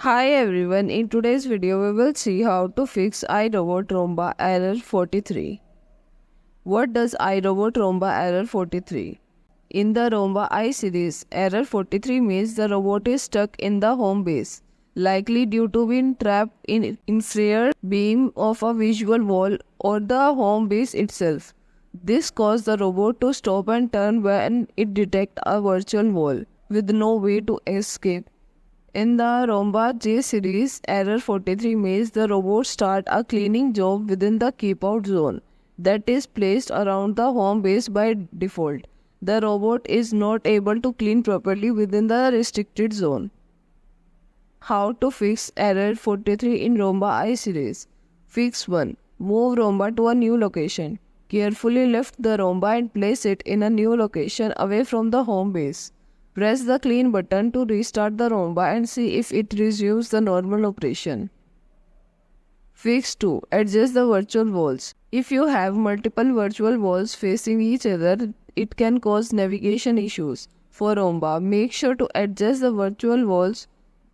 Hi everyone, in today's video we will see how to fix iRobot Roomba Error 43. What does iRobot Roomba Error 43? In the Roomba I series, Error 43 means the robot is stuck in the home base, likely due to being trapped in infrared beam of a visual wall or the home base itself. This causes the robot to stop and turn when it detects a virtual wall, with no way to escape. In the Roomba J series, Error 43 means the robot starts a cleaning job within the keep out zone that is placed around the home base by default. The robot is not able to clean properly within the restricted zone. How to fix Error 43 in Roomba I series? Fix 1. Move Roomba to a new location. Carefully lift the Roomba and place it in a new location away from the home base. Press the clean button to restart the Roomba and see if it resumes the normal operation. Fix 2. Adjust the virtual walls. If you have multiple virtual walls facing each other, it can cause navigation issues. For Roomba, make sure to adjust the virtual walls.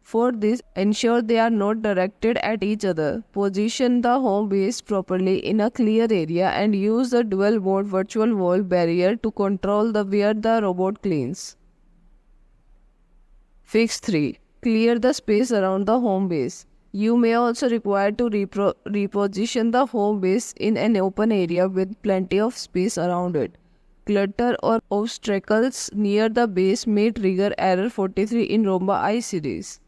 For this, ensure they are not directed at each other. Position the home base properly in a clear area and use the dual mode virtual wall barrier to control where the robot cleans. Fix 3. Clear the space around the home base. You may also require to reposition the home base in an open area with plenty of space around it. Clutter or obstacles near the base may trigger Error 43 in Roomba I series.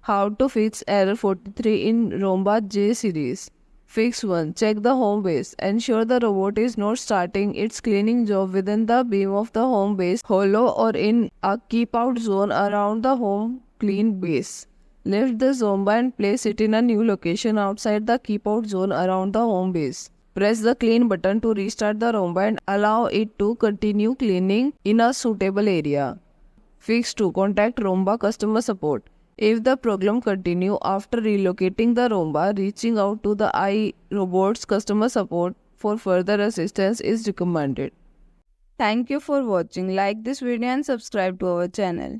How to fix Error 43 in Roomba J series? Fix 1. Check the home base. Ensure the robot is not starting its cleaning job within the beam of the home base hollow or in a keep out zone around the home clean base. Lift the Roomba and place it in a new location outside the keep out zone around the home base. Press the clean button to restart the Roomba and allow it to continue cleaning in a suitable area. Fix 2. Contact Roomba customer support. If the problem continues after relocating the Roomba, reaching out to the iRobot's customer support for further assistance is recommended. Thank you for watching. Like this video and subscribe to our channel.